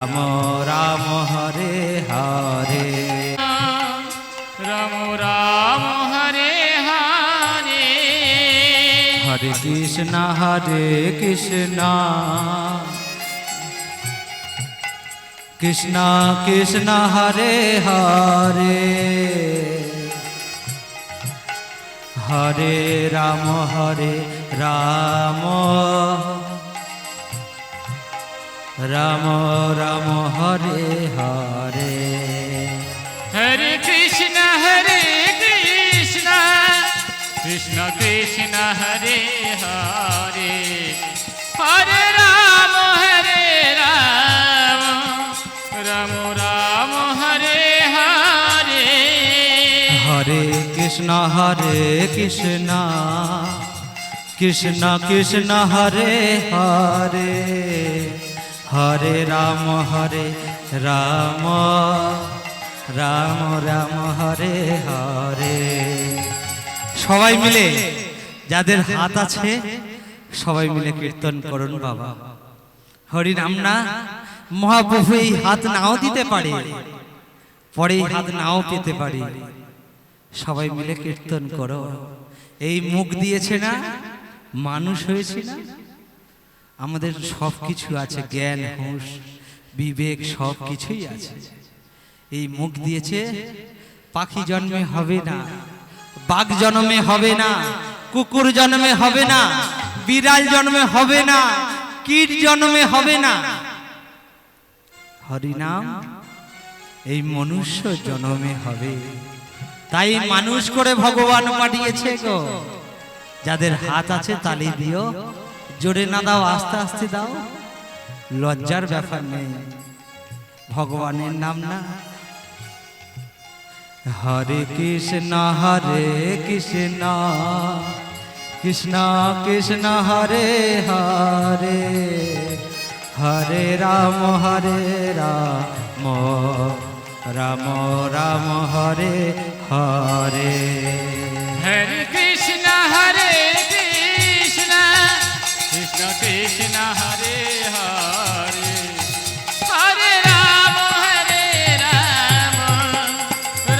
রাম রাম হরে হরে রাম রাম হরে হরে হরে কৃষ্ণ কৃষ্ণ কৃষ্ণ হরে হরে হরে রাম রাম রাম রাম হরে হরে হরে কৃষ্ণ কৃষ্ণ কৃষ্ণ হরে হরে হরে রাম রাম রাম হরে হরে হরে কৃষ্ণ কৃষ্ণ কৃষ্ণ হরে হরে হরে রাম রাম রাম রাম হরে হরে। সবাই মিলে যাদের হাত আছে সবাই মিলে কীর্তন করুন বাবা। হরি নাম না মহাপ্রভু এই হাত নাও দিতে পারে, পরে এই হাত নাও পেতে পারে। সবাই মিলে কীর্তন করো। এই মুখ দিয়েছে না, মানুষ হয়েছে না, আমাদের সব কিছু আছে, জ্ঞান হুঁশ বিবেক সব কিছুই আছে। এই মুখ দিয়েছে, পাখি জন্মে হবে না, বাঘ জন্মে হবে না, কুকুর জন্মে হবে না, বিড়াল জন্মে হবে না, কীট জন্মে হবে না। হরিনাম এই মনুষ্য জন্মে হবে। তাই মানুষ করে ভগবান পাঠিয়েছে গো। যাদের হাত আছে তালি দিও, জোরে না দাও আস্তে আস্তে দাও, লজ্জার ব্যাপার নেই, ভগবানের নাম না। হরে কৃষ্ণ কৃষ্ণ কৃষ্ণ হরে হরে হরে রাম রাম রাম হরে হরে। হরে কৃষ্ণ কৃষ্ণ কৃষ্ণ হরে হরে হরে রাম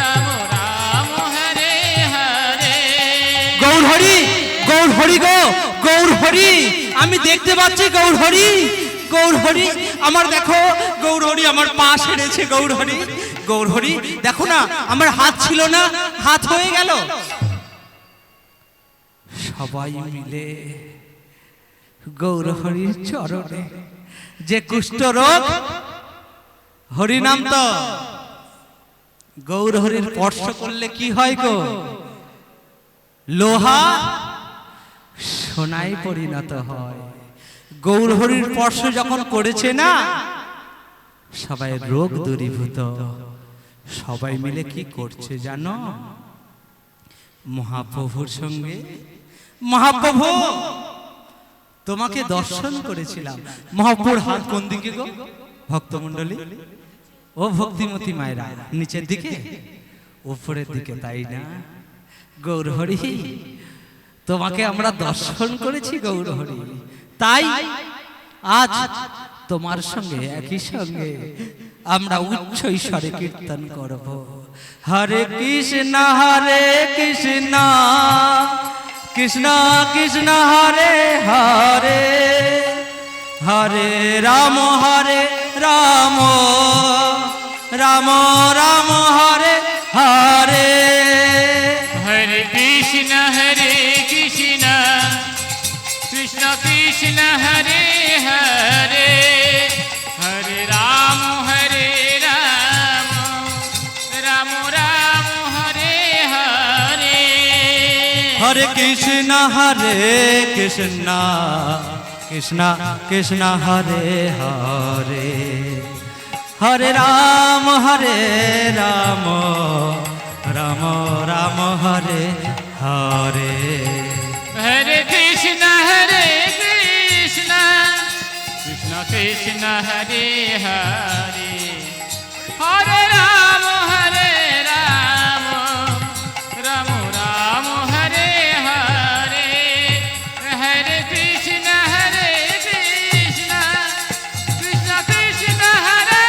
রাম রাম হরে হরে। গৌর হরি গৌর হরি আমি দেখতে পাচ্ছি গৌর হরি আমার দেখো গৌর হরি আমার পা সেরেছে। গৌর হরি দেখো না, আমার হাত ছিল না, হাত হয়ে গেল। সবাই মিলে গৌর হরির চরণে যে কুষ্ঠ রোগ, হরিনাম তো গৌর হরির স্পর্শ করলে কি হয় গো? লোহা সোনায় পরিণত হয়। গৌর হরির স্পর্শ যখন করেছে না, সবাই রোগ দূরীভূত। সবাই মিলে কি করছে জানো? মহাপ্রভুর সঙ্গে, মহাপ্রভু তোমাকে দর্শন করেছিলাম। মহাপ্রভুর হাত কোন দিকে গো ভক্তমণ্ডলী? ও ভক্তিমতী মায়েরা, নিচের দিকে উপরের দিকে, তাই না? গৌর হরি তোমাকে আমরা দর্শন করেছি গৌর হরি, তাই আজ তোমার সঙ্গে একই সঙ্গে আমরা উচ্চ ঈশ্বরে কীর্তন করব। হরে কৃষ্ণ কৃষ্ণ কৃষ্ণ হরে হরে হরে রাম রাম রাম রাম হরে হরে। হরে কৃষ্ণ কৃষ্ণ কৃষ্ণ হরে হরে হরে রাম রাম রাম হরে হরে। হরে কৃষ্ণ কৃষ্ণ কৃষ্ণ হরে হরে হরে রাম রাম রাম রাম হরে হরে। হরে কৃষ্ণ কৃষ্ণ কৃষ্ণ হরে হরে হরে রাম রাম রাম হরে হরে হরে কৃষ্ণ কৃষ্ণ কৃষ্ণ হরে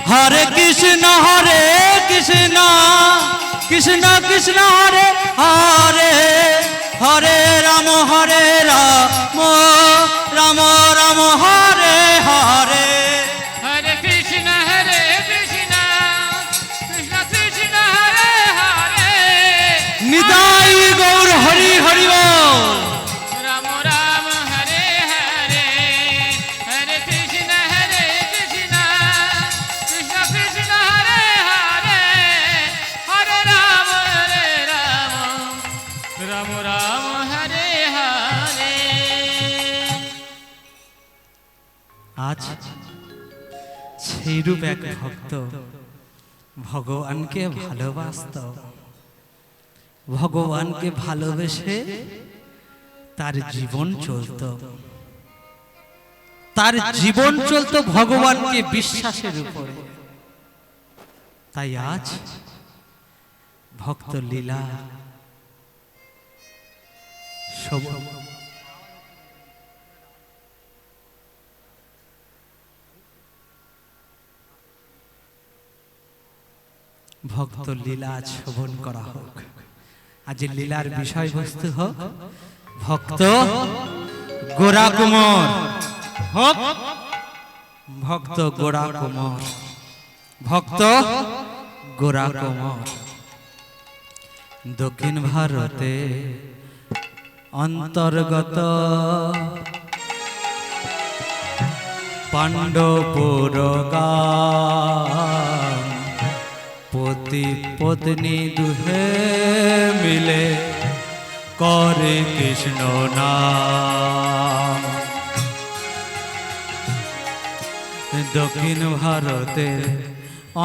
হরে কৃষ্ণ কৃষ্ণ কৃষ্ণ হরে হরে হরে রাম রাম রাম হরে হরে हरे कृष्ण कृष्ण कृष्ण हरे हरे নিতাই গৌর হরি হরি বল। राम राम हरे हरे हरे कृष्ण कृष्ण कृष्ण हरे हरे हरे राम राम राम हरे हरे। আজ সেইরূপ এক ভক্ত ভগবানকে ভালোবাসত, ভগবানকে ভালোবেসে তার জীবন চলত, তার জীবন চলত ভগবানকে বিশ্বাসের উপরে। তাই আজ ভক্ত লীলা ভক্ত লীলা শ্রবণ করা হোক। আজ লীলার বিষয়বস্তু হোক ভক্ত গোরা কুমার হোক, ভক্ত গোরা কুমার, ভক্ত গোরা কুমার দক্ষিণ ভারতে অন্তর্গত পাণ্ডবপুর গ্রাম, পতি পত্নী দুহে মিলে করে কৃষ্ণ নাম। দক্ষিণ ভারতের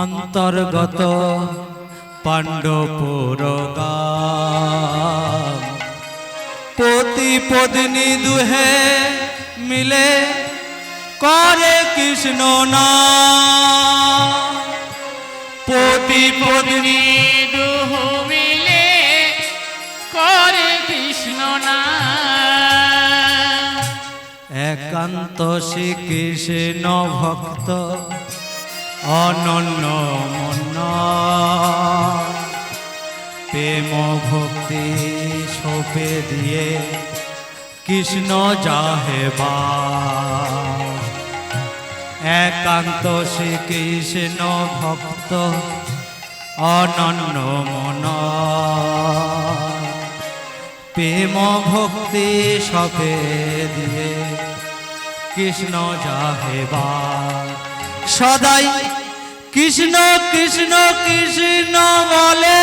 অন্তর্গত পাণ্ডবপুর গ্রাম, পতি পত্নী দুহে মিলে করে কৃষ্ণ নাম। পতি পত্নী দুহু মিলে করে কৃষ্ণ নাম। একান্ত শ্রীকৃষ্ণ ভক্ত অনন্য মন, প্রেম ভক্তি সপে দিয়ে কৃষ্ণ যাহেবা। একান্ত শ্রীকৃষ্ণ ভক্ত অনন্য মন, প্রেম ভক্তি সপে দিয়ে কৃষ্ণ যাহেবা। সদাই কৃষ্ণ কৃষ্ণ কৃষ্ণ বলে,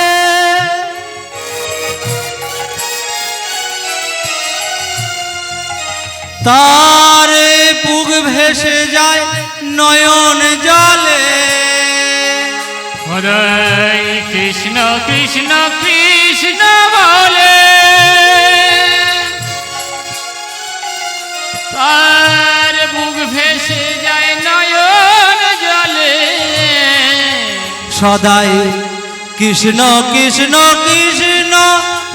তারে বুক ভেসে যায় নয়ন জলে। হরে কৃষ্ণ কৃষ্ণ কৃষ্ণ বলে, তার বুক ভেসে যায় নয়ন জলে। সদাই কৃষ্ণ কৃষ্ণ কৃষ্ণ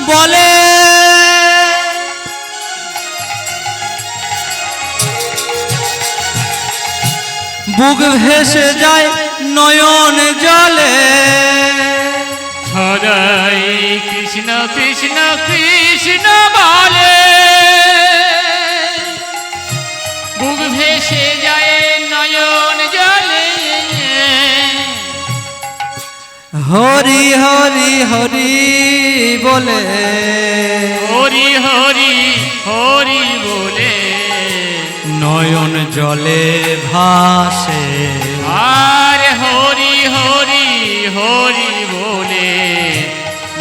বলে, বুক ভেসে যায় নয়ন জলে। হরে কৃষ্ণ কৃষ্ণ কৃষ্ণ বলে, বুক ভেসে যায় নয়ন জলে। হরি হরি হরি বলে, হরি হরি হরি বলে, নয়ন জলে ভাসে। আর হরি হরি হরি বলে,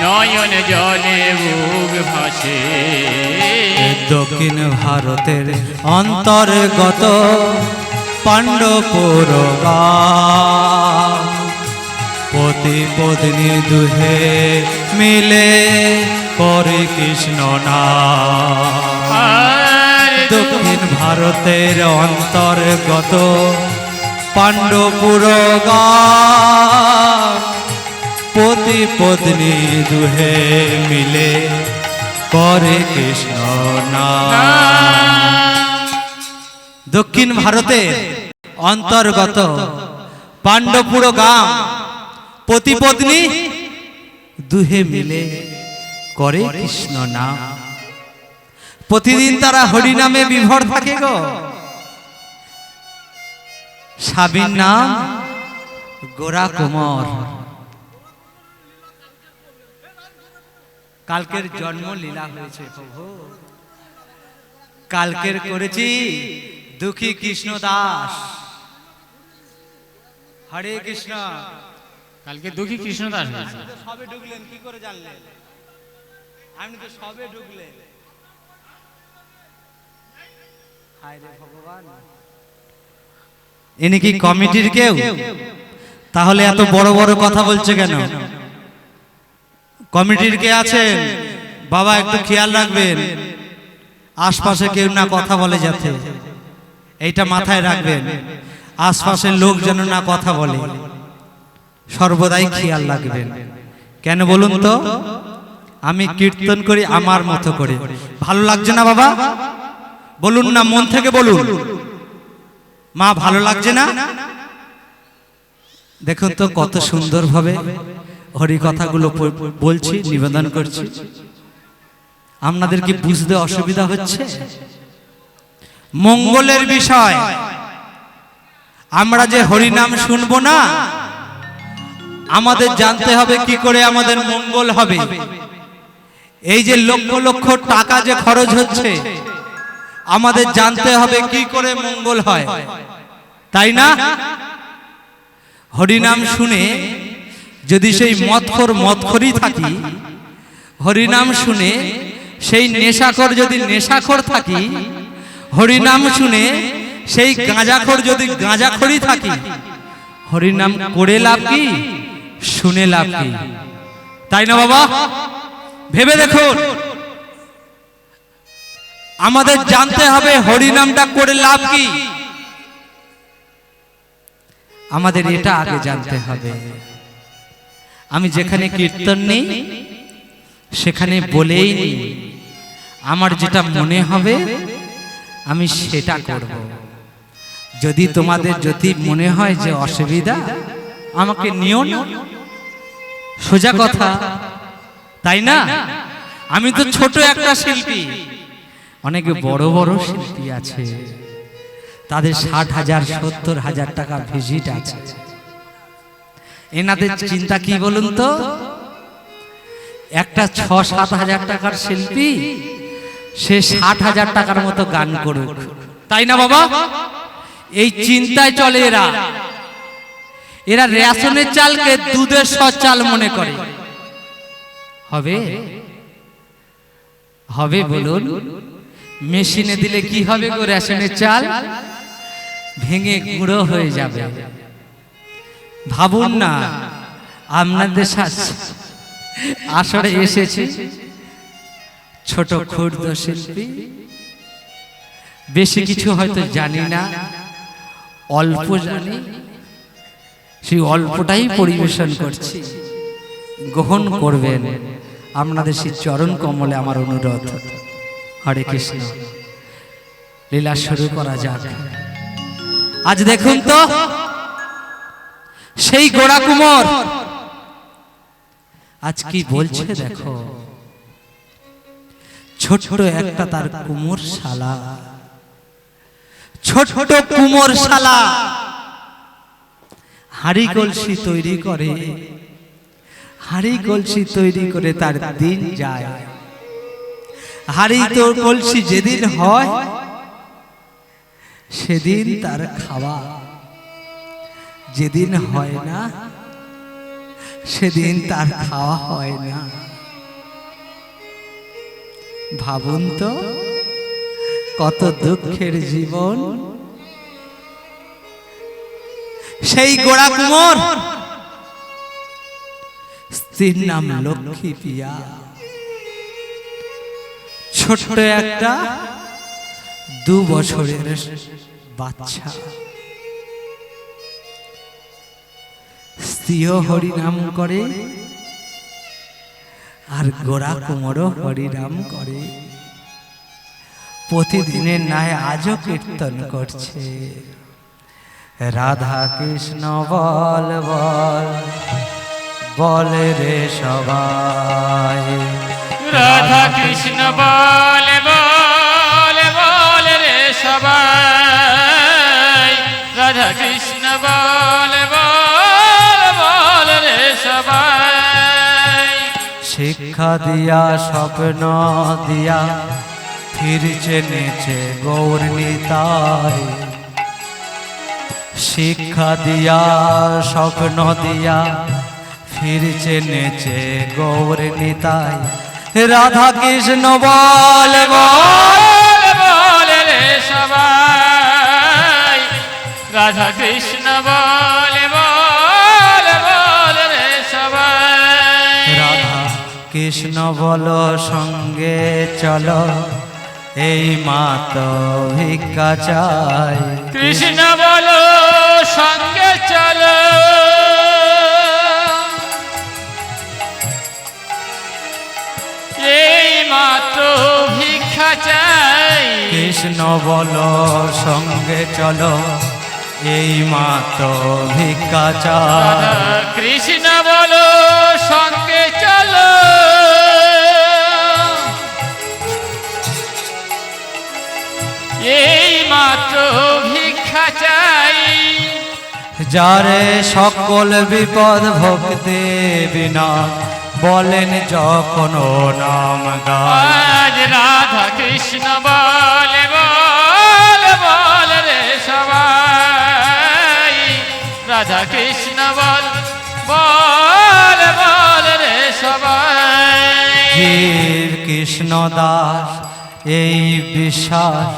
নয়ন জলে বুক ভাসে। দক্ষিণ ভারতের অন্তর্গত পাণ্ডবপুর গ্রাম, পতি পত্নী দুহে মিলে করে কৃষ্ণ নাম। দক্ষিণ ভারতের অন্তর্গত পাণ্ডবপুর গ্রাম, পতি পত্নী দুহে মিলে করে কৃষ্ণ নাম। দক্ষিণ ভারতের অন্তর্গত পাণ্ডবপুর গ্রাম পতি পত্নী দুহে মিলে করে কৃষ্ণ নাম। প্রতিদিন তারা হরি নামে বিভোর থাকে গো। স্বামীর নাম গোরা কুমার। কালকের জন্ম লীলা হয়েছে প্রভু, কালকের করেছি দুঃখী কৃষ্ণ দাস। হরে কৃষ্ণ। কালকে দুঃখী কৃষ্ণদাস হয়েছে। সবে ঢুকলেন, কি করে জানলেন? আপনি তো সবে ঢুকলেন। হায় রে ভগবান, ইনি কি কমিটির কেউ? তাহলে এত বড় বড় কথা বলছে কেন? কমিটির কে আছেন বাবা? একটু খেয়াল রাখবেন, আশপাশে কেউ না কথা বলে যাতে, এইটা মাথায় রাখবেন। আশপাশের লোক যেন না কথা বলে, সর্বদাই খেয়াল রাখবেন। কেন বলুন তো? আমি কীর্তন করি আমার মতো করে। ভালো লাগছে না বাবা? বলুন না, মন থেকে বলুন। মা ভালো লাগছে না? দেখুন তো কত সুন্দরভাবে হরি কথাগুলো বলছি, নিবেদন করছি। আপনাদের কি বুঝতে অসুবিধা হচ্ছে? মঙ্গলের বিষয়। আমরা যে হরি নাম শুনবো না, আমাদের জানতে হবে কি করে আমাদের মঙ্গল হবে। এই যে লক্ষ লক্ষ টাকা যে খরচ হচ্ছে, আমাদের জানতে হবে কি করে মঙ্গল হয়, তাই না? হরিনাম শুনে যদি সেই মদখরি থাকি, হরিনাম শুনে সেই নেশাখোর যদি নেশাখোর থাকি, হরিনাম শুনে সেই গাঁজাখোর যদি গাঁজাখোরই থাকি, হরিনাম করে লাভ কি, শুনে লাভ কি? তাই না বাবা? ভেবে দেখুন। আমাদের জানতে হবে হরিনামটা করে লাভ কি। আমাদের এটা আগে জানতে হবে। আমি যেখানে কীর্তন নেই সেখানে বলেই নি, আমার যেটা মনে হবে আমি সেটা করব। যদি তোমাদের যদি মনে হয় যে অসুবিধা, আমাকে নিও না, সোজা কথা, তাই না? আমি তো ছোট একটা শিল্পী, অনেকে বড় বড় শিল্পী আছে, তাদের 60,000 70,000 টাকা ভিজিট আছে। এনাদের চিন্তা কি বলুন তো? একটা 6-7 হাজার টাকার শিল্পী সে 60,000 টাকার মতো গান করুক, তাই না বাবা? এই চিন্তায় চলে এরা। এরা রেশনের চালকে দুধের চাল মনে করে। হবে? হবে বলুন? মেশিনে দিলে কি হবে গো? রেশনের চাল ভেঙে গুঁড়ো হয়ে যাবে। ভাবুন না, আপনাদের আসরে এসেছে ছোট ক্ষুদ্র শিল্পী, বেশি কিছু হয়তো জানি না, অল্প জানি, সেই অল্পটাই পরিবেশন করছি, গ্রহণ করবেন। আপনাদের সেই চরণ কমলে আমার অনুরোধ। হরে কৃষ্ণ। লীলা শুরু করা যাক। আজ দেখুন তো, সেই গোরা কুমার আজ কি বলছে দেখো। ছোট একটা তার কুমোর শালা, ছোট কুমোর শালা হাড়ি কলসি তৈরি করে, হাড়ি কলসি তৈরি করে তার দিন যায়। হাড়ি তো কলসি যেদিন হয় সেদিন তার খাওয়া, যেদিন হয় না সেদিন তার খাওয়া হয় না। ভাবুন তো কত দুঃখের জীবন। সেই গোড়া কুমোর, স্ত্রীর নাম লক্ষ্মী পিয়া, ছোট্ট একটা 2 বছরের বাচ্চা। স্ত্রীও হরিনাম করে আর গোরা কুমোরও হরিনাম করে। প্রতিদিনের ন্যায় আজও কীর্তন করছে। রাধা কৃষ্ণ বল বল বল রে সবাই, রাধা কৃষ্ণ বল বল বল রে সবাই, রাধা কৃষ্ণ বল বল বল রে সবাই। শিক্ষা দিয়া স্বপ্ন দিয়া ফিরছে নেচে গৌর নিতাই, শিক্ষা দিয়া স্বপ্ন দিয়া ফিরছে নেচে গৌর নিতাই। রাধা কৃষ্ণ বল বল বল রে সবাই, রাধা কৃষ্ণ বল বল বল রে সবাই। রাধা কৃষ্ণ বল সঙ্গে চলো, এই মাতো ভিক্ষা চাই। কৃষ্ণ বলো সঙ্গে চলো, এই মাত্র ভিক্ষা চাই। কৃষ্ণ বলো সঙ্গে চলো, এই মাতো ভিক্ষা চাই। কৃষ্ণ বলো সঙ্গে চলো, এই মাত্র ভিক্ষা চাই। যারে সকল বিপদ ভক্তি বিনা বলেন যখন ও নাম গায়। আজ রাধা কৃষ্ণ বল বল বল রে সবাই, রাধা কৃষ্ণ বল বল বল রে সবাই। জীব কৃষ্ণ দাস এই বিশ্বাস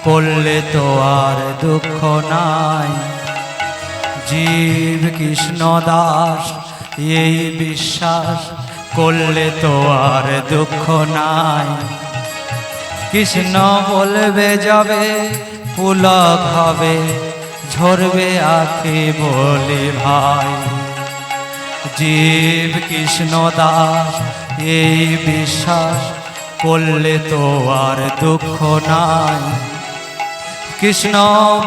করলে তো আর দুঃখ নাই। জীব কৃষ্ণ দাস এই বিশ্বাস করলে তো আর দুঃখ নাই। কৃষ্ণ বলবে যাবে পুলক হবে, ঝরবে আঁখি বলে ভাই। জীব কৃষ্ণ দাস এই বিশ্বাস করলে তো আর দুঃখ নাই। কৃষ্ণ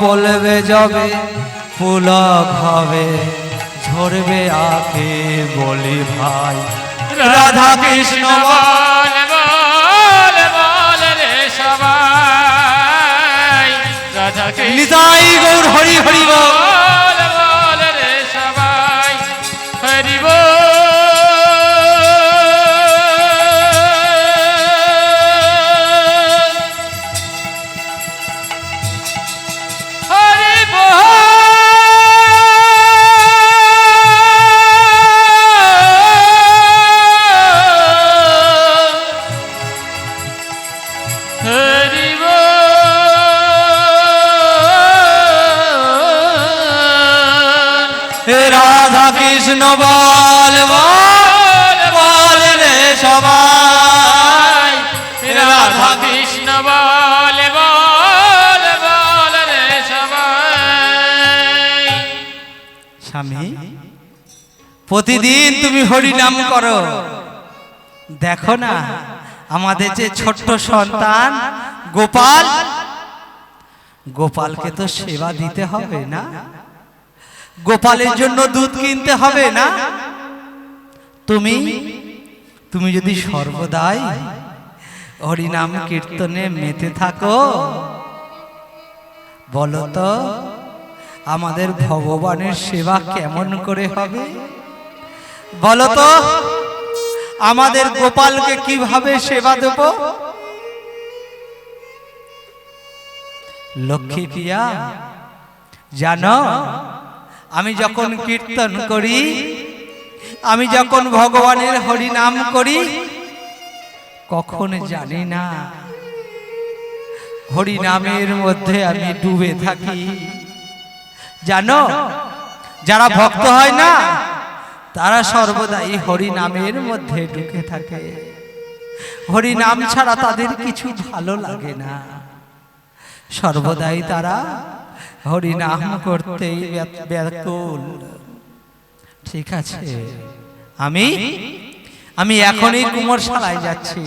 বলবে যাবে পুলক হবে, ঝরবে আঁখি বলি ভাই। রাধা কৃষ্ণ বল বল বল রে সবাই, রাধা কৃষ্ণ নিতাই গৌর হরি হরি বল। বল বল রে সবাই, হরি বল। হরি বল। হরি বল। রাধা কৃষ্ণ বল বল বল রে সবাই, রাধা কৃষ্ণ বল বল বল রে সবাই। স্বামী প্রতিদিন তুমি হরি নাম করো, দেখো না আমাদের যে ছোট্ট সন্তান গোপাল, গোপালকে তো সেবা দিতে হবে না? গোপালের জন্য দুধ কিনতে হবে না? তুমি তুমি যদি সর্বদাই হরিনাম কীর্তনে মেতে থাকো, বলো তো আমাদের ভগবানের সেবা কেমন করে হবে? বলো তো আমাদের গোপালকে কিভাবে সেবা দেব? লক্ষ্মী প্রিয়া জানো, আমি যখন কীর্তন করি, আমি যখন ভগবানের হরি নাম করি, কখন জানি না হরি নামের মধ্যে আমি ডুবে থাকি। জানো যারা ভক্ত হয় না, তারা সর্বদাই হরি নামের মধ্যে ঢুকে থাকে। হরি নাম ছাড়া তাদের কিছু ভালো লাগে না, সর্বদাই তারা হরি নাম করতেই ব্যাকুল। ঠিক আছে, আমি এখনই কুমোরশালায় যাচ্ছি।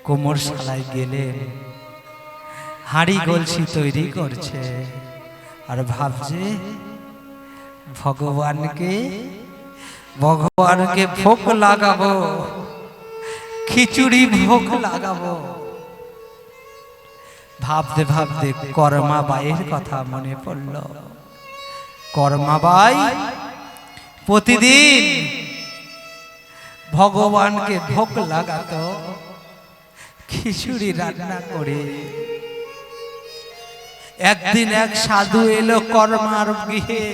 কুমোরশালায় গেলে হাঁড়ি গলসি তৈরি করছে, আর ভাবছে ভগবানকে ভগবানকে ভোগ লাগাবো, খিচুড়ি ভোগ লাগাবো। ভাবতে ভাবতে কর্মাবাইয়ের কথা মনে পড়ল। কর্মাবাই প্রতিদিন ভগবানকে ভোগ লাগাতো খিচুড়ি রান্না করে। একদিন এক সাধু এলো কর্মার গৃহে।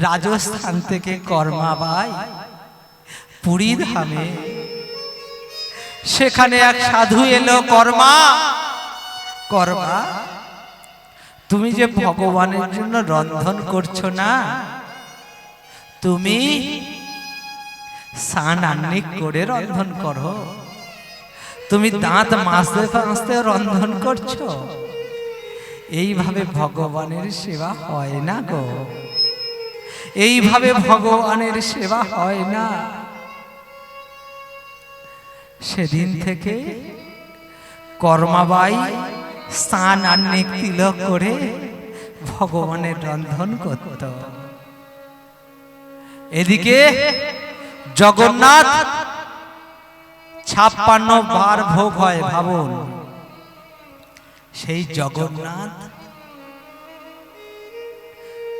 রাজস্থান থেকে কর্মাবাই পুরী ধামে, সেখানে এক সাধু এলো। কর্মা, কর্মা, তুমি যে ভগবানের জন্য রন্ধন করছো না, তুমি স্নান আহ্নিক করে রন্ধন করো। তুমি দাঁত মাজতে মাজতে রন্ধন করছো, এইভাবে ভগবানের সেবা হয় না গো, এইভাবে ভগবানের সেবা হয় না। সেদিন থেকে কর্মাবাই স্নান আহ্নিক তিলক করে ভগবানের রন্ধন করত। এদিকে জগন্নাথ 56 বার ভোগ হয়। ভাবুন, সেই জগন্নাথ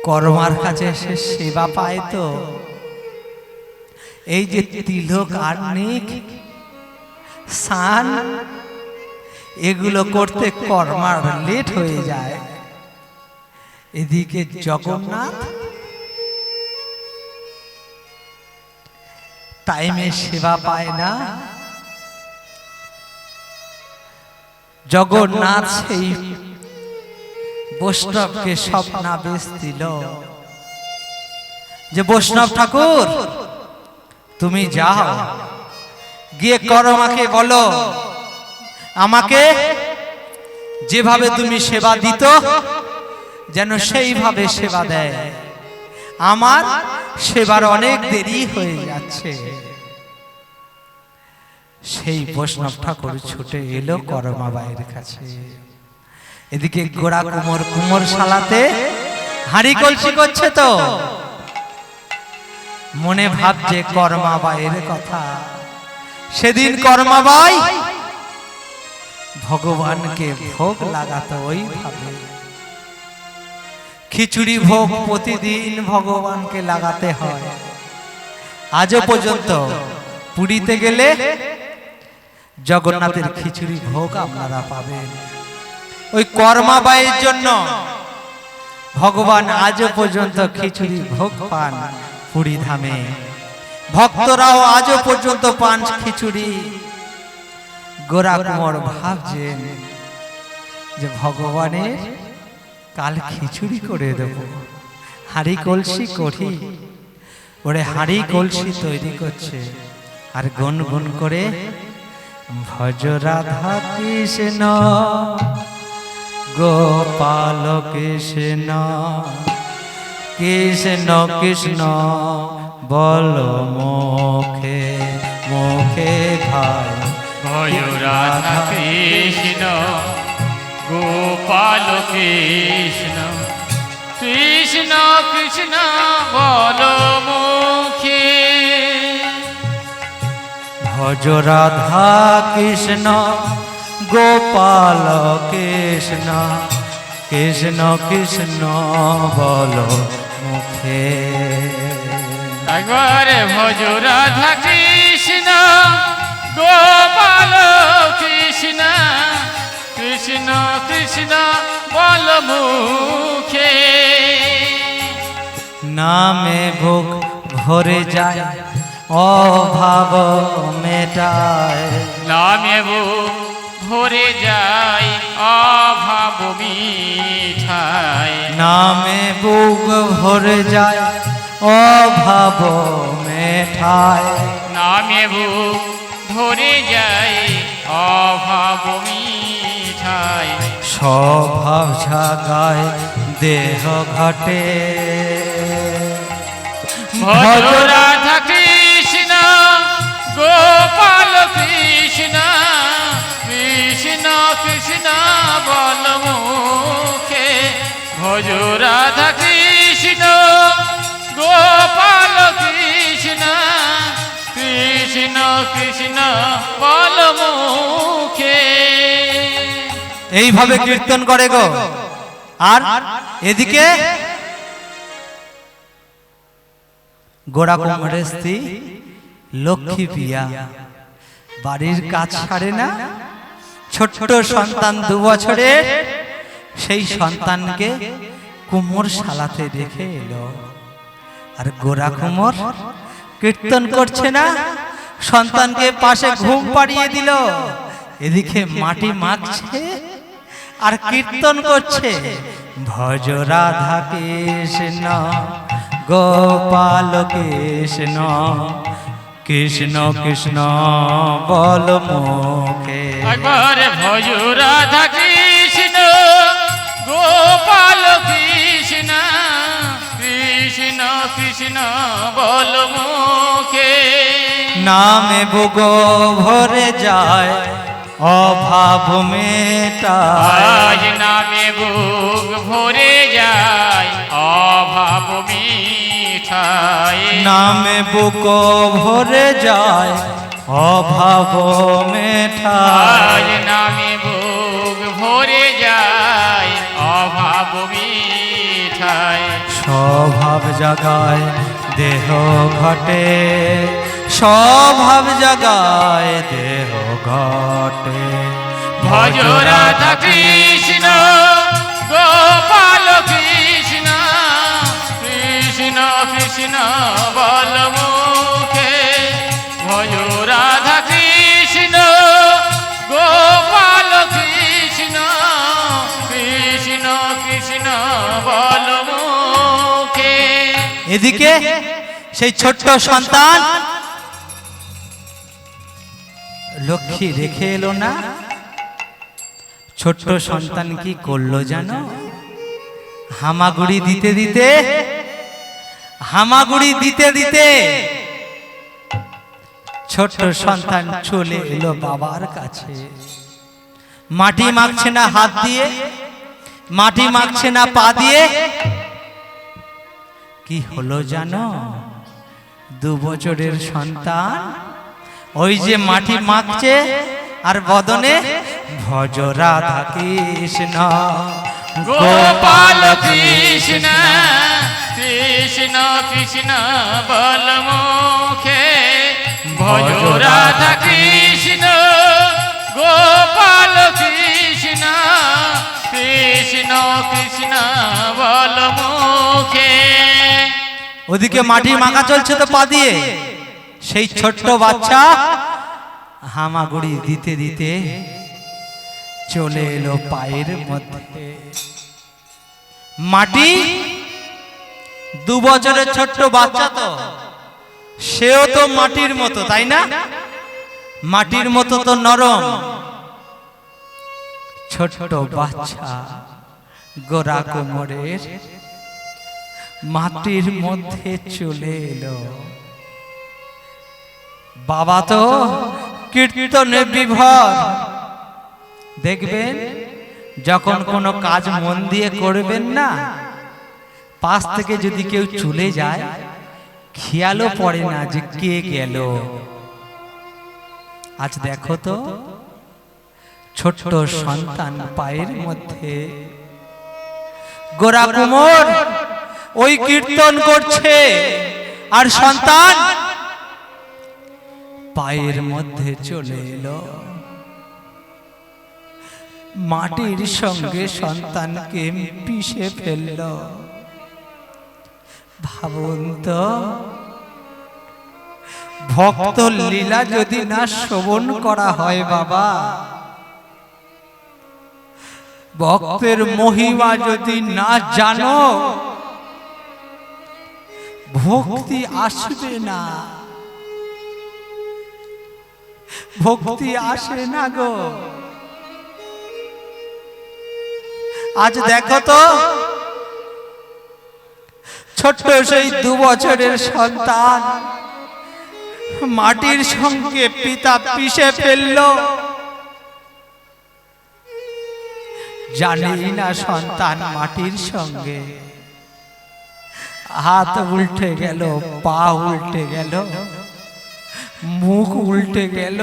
কর্মার কাছে সে সেবা পায়। তো এই যে তিলক আহ্নিক স্নান এগুলো করতে কর্মার লেট হয়ে যায়। এদিকে জগন্নাথ টাইমে সেবা পায় না। জগন্নাথ সেই বৈষ্ণবকে স্বপ্নাদেশ দিল যে বৈষ্ণব ঠাকুর, তুমি যাও, গিয়ে কর্মাকে বলো আমাকে যেভাবে তুমি সেবা দিত যেন সেইভাবে সেবা দেয়। আমার সেবার অনেক দেরি হয়ে যাচ্ছে। সেই বৈষ্ণব ঠাকুর ছুটে এলো কর্মাবাইয়ের কাছে। এদিকে গোড়া কুমোর শালাতে হাঁড়ি কলসি করছে। তো মনে ভাবছে কর্মাবাইয়ের কথা। সেদিন কর্মাবাই ভগবানকে ভোগ লাগাতো ওইভাবে। খিচুড়ি ভোগ প্রতিদিন ভগবানকে লাগাতে হয়। আজও পর্যন্ত পুরীতে গেলে জগন্নাথের খিচুড়ি ভোগ আপনারা পাবেন। ওই কর্মাবাইয়ের জন্য ভগবান আজও পর্যন্ত খিচুড়ি ভোগ পান পুরী ধামে। ভক্তরাও আজও পর্যন্ত পান খিচুড়ি। গোরা কুমার ভাবছেন যে ভগবানের কাল খিচুড়ি করে দেব, হাঁড়ি কলসি করি। ওরে হাঁড়ি কলসি তৈরি করছে আর গুনগুন করে ভজ রাধা কৃষ্ণ গোপাল কৃষ্ণ কৃষ্ণ কৃষ্ণ বল মুখে মুখে খায়। ভজ রাধা কৃষ্ণ গোপাল কৃষ্ণ কৃষ্ণ কৃষ্ণ বল মুখে। ভজ রাধা কৃষ্ণ গোপাল কৃষ্ণ কৃষ্ণ কৃষ্ণ বল মুখে। একবারে ভজ রাধা কৃষ্ণ গোপাল কৃষ্ণ কৃষ্ণ কৃষ্ণ বল মুখে। নামে ভোগ ভরে যায় অভাব মেটায়। নামে ভরে যায় অভাব মিঠায়। নামে বুক ভরে যায় অভাব মেটায়। নামে ভরে যায় অভাব মিঠায়। স্বভাব জাগায় দেহ ঘটে। ভজ রাধা কৃষ্ণ গোপাল কৃষ্ণ কৃষ্ণ কৃষ্ণ বল মুখে। কৃষ্ণ কৃষ্ণ বল মুখে। এইভাবে কীর্তন করে গো। আর এদিকে গোড়া কুমারের স্ত্রী লক্ষ্মী প্রিয়া বাড়ির কাজ ছাড়ে না, ছোট্ট সন্তান 2 বছরের, সেই সন্তানকে কুমোর শালাতে রেখে এলো। আর গোড়া কুমোর কীর্তন করছে না, সন্তানকে পাশে ঘুম পাড়িয়ে দিল, এদিকে মাটি মাখছে আর কীর্তন করছে, ভজ রাধা কৃষ্ণ গোপাল কৃষ্ণ, কৃষ্ণ কৃষ্ণ বল মুখে। একবার ভজ রাধা কৃষ্ণ গোপাল কৃষ্ণ, কৃষ্ণ কৃষ্ণ বল মুখে। নামে বুক ভরে যায় অভাব মেটায়, নামে বুক ভরে যায় অভাব মিঠায়। নামে বুক ভরে যায় অভাব মেটায়, নামে বুক ভরে যায় অভাব মিঠায়। স্বভাব জাগায় দেহ ঘটে, স্বভাব জাগায় দেহ ঘটে। ভজ রাধা কৃষ্ণ গোপাল কৃষ্ণ, কৃষ্ণ কৃষ্ণ বল মুখে। ভজ রাধা কৃষ্ণ গোপাল কৃষ্ণ, কৃষ্ণ কৃষ্ণ বল মুখে। এদিকে সেই ছোট্ট সন্তান লক্ষ্মী রেখে এলো না, ছোট্ট সন্তান কি করলো জানো? হামাগুড়ি দিতে দিতে, হামাগুড়ি দিতে দিতে ছোট্ট সন্তান চলে এলো বাবার কাছে। মাটি মাখছে না হাত দিয়ে, মাটি মাখছে না পা দিয়ে, কি হলো জানো? 2 বছরের সন্তান ওই যে মাটি মাখছে আর বদনে ভজ রাধা কৃষ্ণ গোপাল কৃষ্ণ, কৃষ্ণ কৃষ্ণ বল মুখে। ভজ রাধা কৃষ্ণ গোপাল কৃষ্ণ, কৃষ্ণ কৃষ্ণ বল মুখে। ওদিকে মাটি মাখা চলছে তো পা দিয়ে, সেই ছোট্ট বাচ্চা হামাগুড়ি দিতে দিতে চলে এলো পায়ের মধ্যে। মাটি 2 বছরের ছোট্ট বাচ্চা তো, সেও তো মাটির মতো, তাই না? মাটির মতো তো নরম। ছোট্ট বাচ্চা গোরা কোমরের মাটির মধ্যে চলে এলো। বাবা তো কীর্তনে বিভোর। দেখবেন যখন কোনো কাজ মন দিয়ে করবেন না, পাশ থেকে যদি কেউ চলে যায় খেয়ালও পড়ে না যে কে গেল। আজ দেখো তো ছোট্ট সন্তান পায়ের মধ্যে, গোরা কুমোর ওই কীর্তন করছে আর সন্তান পায়ের মধ্যে চলে এলো। মাটির সঙ্গে সন্তানকে পিষে ফেলল। ভাবুন তো, ভক্ত লীলা যদি না শ্রবণ করা হয় বাবা, ভক্তের মহিমা যদি না জানো, ভক্তি আসবে না, ভক্তি আসে না গো। আজ দেখো তো ছোট্ট সেই 2 বছরের সন্তান মাটির সঙ্গে পিতা পিষে ফেলল। জানি না সন্তান মাটির সঙ্গে হাত উল্টে গেল, পা উল্টে গেল, মুখ উল্টে গেল,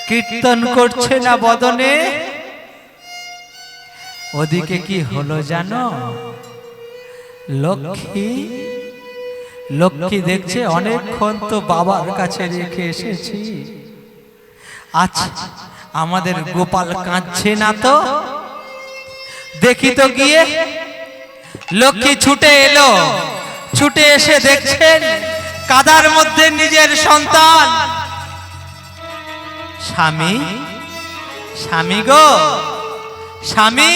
কীর্তন করছে না বদনে। ওদিকে কি হলো জানো? লক্ষ্মী লক্ষ্মী দেখছে অনেকক্ষণ তো বাবার কাছে রেখে এসেছি, আচ্ছা আমাদের গোপাল কাঁদছে না তো, দেখি তো গিয়ে। লক্ষ্মী ছুটে এলো, ছুটে এসে দেখছেন কাদার মধ্যে নিজের সন্তান। স্বামী, স্বামী গো, স্বামী,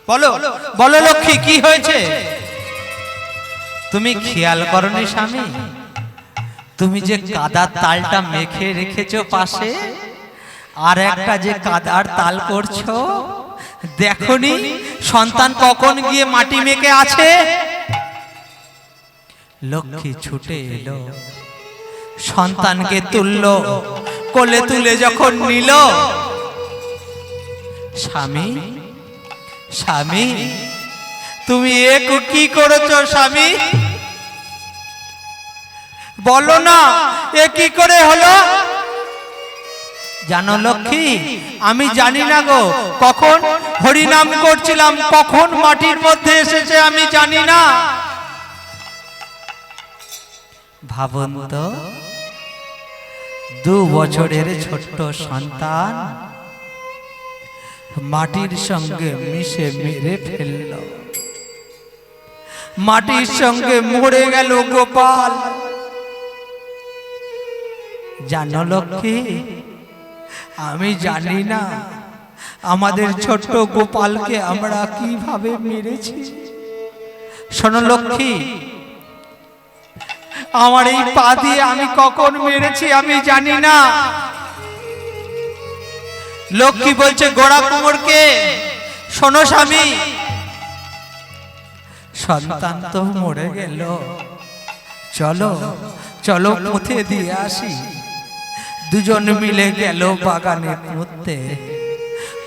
বলো বলো লক্ষ্মী কি হয়েছে? তুমি খেয়াল করনি স্বামী, তুমি যে কাদার তালটা মেখে রেখেছো পাশে, আর একটা যে কাদার তাল করছো, দেখনি সন্তান কখন গিয়ে মাটি মেখে আছে? লক্ষ্মী ছুটে এলো, সন্তানকে তুললো, কোলে তুলে যখন নিল, স্বামী, স্বামী তুমি এ কি করেছো স্বামী? বলো না এ কি করে হলো? জানো লক্ষ্মী, আমি জানি না গো, কখন হরিনাম করছিলাম কখন মাটির মধ্যে এসেছে আমি জানি না। ভাবুন তো, 2 বছরের ছোট্ট সন্তান মাটির সঙ্গে মিশে মেরে ফেলল, মাটির সঙ্গে মরে গেল গোপাল। জানো লক্ষ্মী, আমি জানি না আমাদের ছোট্ট গোপালকে আমরা কিভাবে মেরেছি। শোনো লক্ষ্মী, আমার এই পা দিয়ে আমি কখন মেরেছি আমি জানি না। লক্ষ্মী বলছে গোড়া কুমোরকে, শোনো স্বামী, সন্তান তো মরে গেল, চলো চলো পুঁতে দিয়ে আসি। দুজন মিলে গেল বাগানে পুঁততে,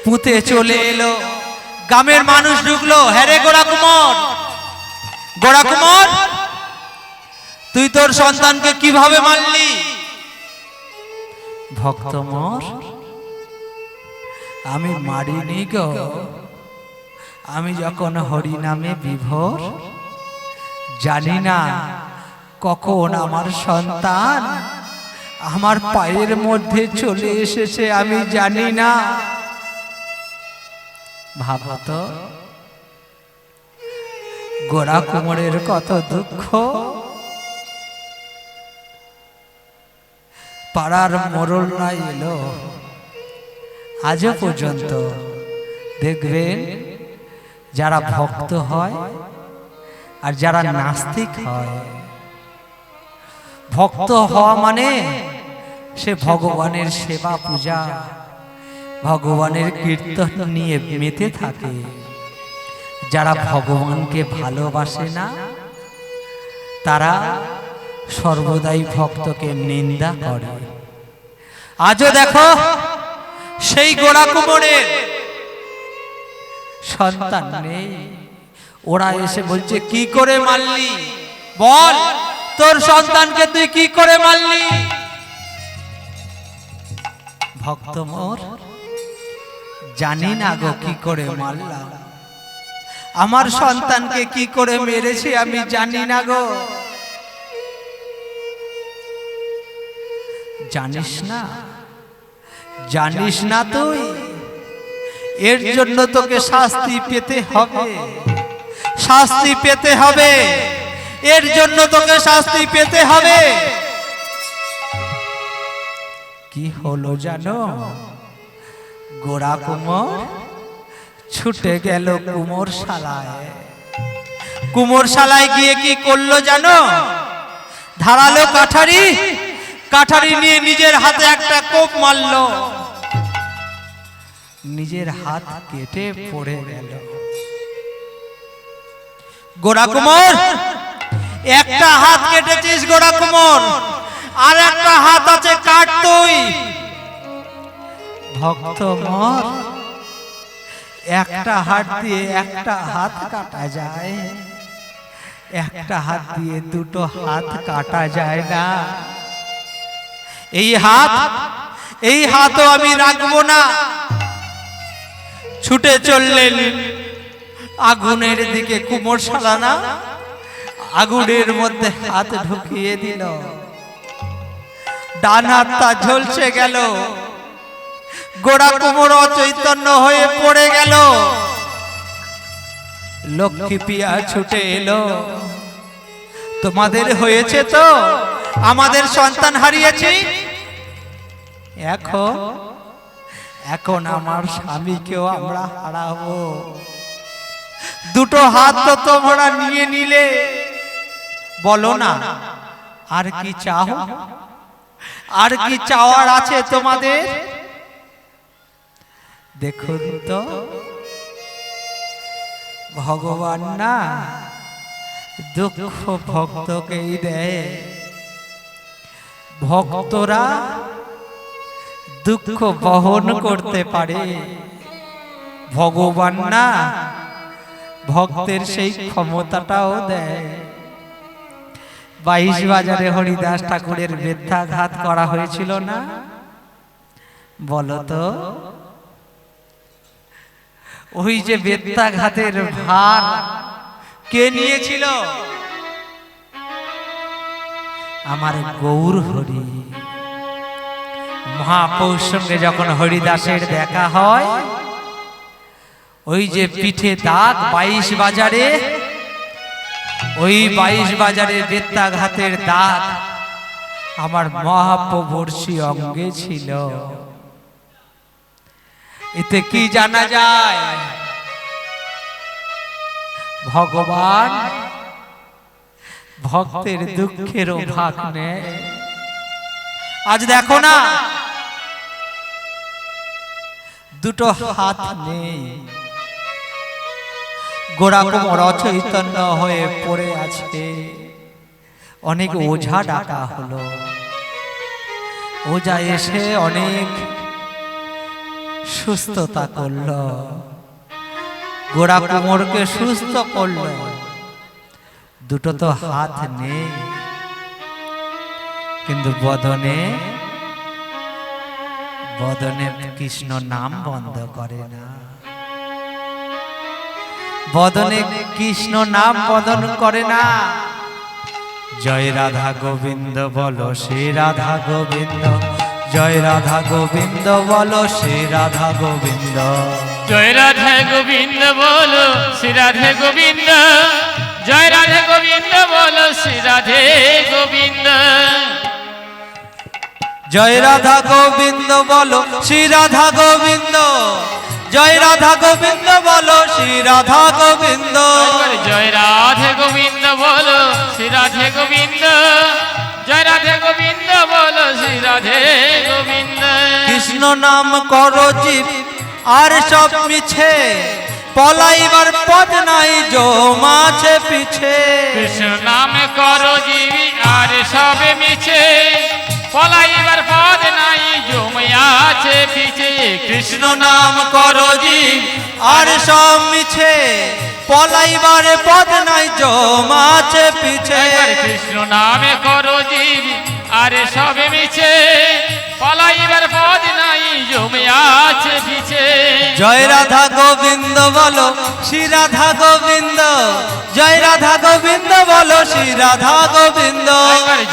পুঁতে চলে এলো, গ্রামের মানুষ ঢুকলো, হ্যাঁ রে গোড়া কুমোর, গোড়া কুমোর তুই তোর সন্তানকে কিভাবে মারলি? ভক্ত মোর, আমি মারিনি গো, আমি যখন হরি নামে বিভোর, জানি না কখন আমার সন্তান আমার পায়ের মধ্যে চলে এসেছে, আমি জানি না। ভাবত গোড়া কুমোরের কত দুঃখ, পাড়ার মোড়লরা এলো, আজও পর্যন্ত দেখবেন যারা ভক্ত হয় আর যারা নাস্তিক হয়, ভক্ত হওয়া মানে সে ভগবানের সেবা পূজা, ভগবানের কীর্তন নিয়ে মেতে থাকে। যারা ভগবানকে ভালোবাসে না তারা সর্বদাই ভক্তকে নিন্দা করে। আজও দেখো সেই গোড়া কুমোরের সন্তান নেই, ওরা এসে বলছে কি করে মারলি, বল তোর সন্তানকে তুই কি করে মারলি? ভক্ত মোর, জানি না গো কি করে মারলাম, আমার সন্তানকে কি করে মেরেছি আমি জানি না গো। জানিস না, জানিস না তুই, এর জন্য তোকে শাস্তি পেতে হবে, শাস্তি পেতে হবে, এর জন্য তোকে শাস্তি পেতে হবে। কি হলো জানো? গোড়া কুমোর ছুটে গেল কুমোর শালায়, কুমোর শালায় গিয়ে কি করলো জানো? ধারালো কাঠারি, কাঠারি নিয়ে নিজের হাতে একটা কোপ মারলো, নিজের হাত কেটে পড়ে গেল। গোড়া কুমোর, একটা হাত কেটেছিস গোড়া কুমোর, আর একটা হাত আছে কাট তুই। ভক্ত মোর, একটা হাত দিয়ে একটা হাত কাটা যায়, একটা হাত দিয়ে দুটো হাত কাটা যায় না। এই হাতও আমি রাখবো না। ছুটে চললেন আগুনের দিকে কুমোর সালানা, আগুনের মধ্যে হাত ঢুকিয়ে দিল, ডান হাতটা ঝলসে গেল, গোড়া কুমোর অচৈতন্য হয়ে পড়ে গেল। লক্ষ্মী পিয়া ছুটে এলো, তোমাদের হয়েছে তো? আমাদের সন্তান হারিয়েছি, এখন আমার স্বামীকেও আমরা হারাবো। দুটো হাত তো তোমরা নিয়ে নিলে, বলো না আর কি চাও? আর কি চাওয়ার আছে তোমাদের? দেখুন তো ভগবান না দুঃখ ভক্তকেই দেয়। ভক্তরা দুঃখ বহন করতে পারে, ভগবান না ভক্তের সেই ক্ষমতাটাও দেয়। 22 বাজারে হরিদাস ঠাকুরের বেত্রাঘাত করা হয়েছিল না? বলো তো, ওই যে বেত্রাঘাতের ভার কে নিয়েছিল? আমার গৌর হরি। মহাপ্রভুর সঙ্গে যখন হরিদাসের দেখা হয়, ওই যে পিঠে দাগ 22 বাজারে, ওই 22 বাজারে বেত্রাঘাতের দাগ আমার মহাপ্রভুর অঙ্গে ছিল। এতে কি জানা যায়? ভগবান ভক্তের দুঃখেরও ভাগ নেয়। আজ দেখো না, দুটো হাত নেই, গোড়া কোমর অচৈতন্য হয়ে পড়ে আছে। অনেক ওঝা ডাকা হলো, ওঝা এসে অনেক সুস্থতা করলো, গোড়া কোমরকে সুস্থ করলো। দুটো তো হাত নেই, কিন্তু বদনে কৃষ্ণ নাম বন্ধ করে না। বদনে কৃষ্ণ নাম বদন করে না। জয় রাধা গোবিন্দ বলো, শ্রী রাধা গোবিন্দ। জয় রাধা গোবিন্দ বলো, শ্রী রাধা গোবিন্দ। জয় রাধা গোবিন্দ বলো, শ্রী রাধে গোবিন্দ। জয় রাধে গোবিন্দ বলো, শ্রী রাধে গোবিন্দ। জয় রাধা গোবিন্দ বলো, শ্রী রাধা গোবিন্দ। জয় রাধা গোবিন্দ বলো, শ্রী রাধা গোবিন্দ। জয় রাধে গোবিন্দ বলো, শ্রী রাধে গোবিন্দ। জয় রাধে গোবিন্দ বলো, শ্রী রাধে গোবিন্দ। কৃষ্ণ নাম করো জীব আর সব মিছে, পলাইবার পথ নাই জমাছে পিছে। কৃষ্ণ নাম করো জীবি আর সবে মিছে, পলাইবার পথ নাই জমিয়াছে পিছে। কৃষ্ণ নাম করো জীব আর সব মিছে, পলাইবার পথ নাই জমাছে পিছে। কৃষ্ণ নামে করো জীবি আর সবে মিছে, পলাইবার পথ নাই জমিয়াছে পিছে। জয় রাধা গোবিন্দ বলো, শ্রী রাধা গোবিন্দ। জয় রাধা গোবিন্দ বলো, শ্রী রাধা গোবিন্দ।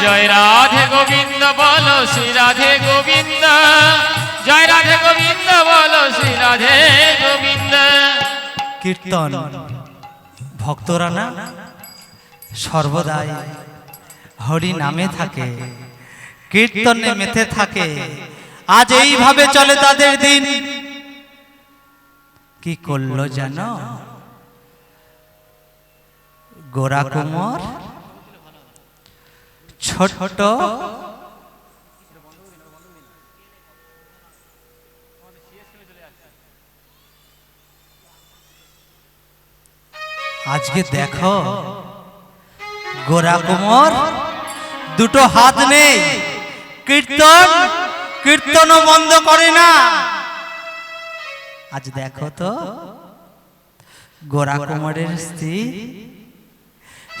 জয় রাধে গোবিন্দ বলো, শ্রী রাধে গোবিন্দ। জয় রাধে গোবিন্দ বলো, শ্রী রাধে গোবিন্দ। কীর্তন ভক্তরা না সর্বদাই হরি নামে থাকে, কীর্তনে মেতে থাকে। আজ এইভাবে চলে তাদের দিন। কি করলো জানো? গোরা কোমর ছোট আজকে দেখো, গোরা কোমর দুটো হাত নেই, কীর্তনও বন্ধ করে না। আজ দেখো তো, গোরা কোমরের স্ত্রী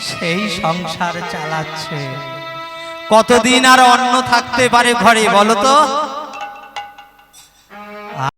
সেই সংসার চালাচ্ছে। কতদিন আর অন্ন থাকতে পারে ঘরে বলো তো?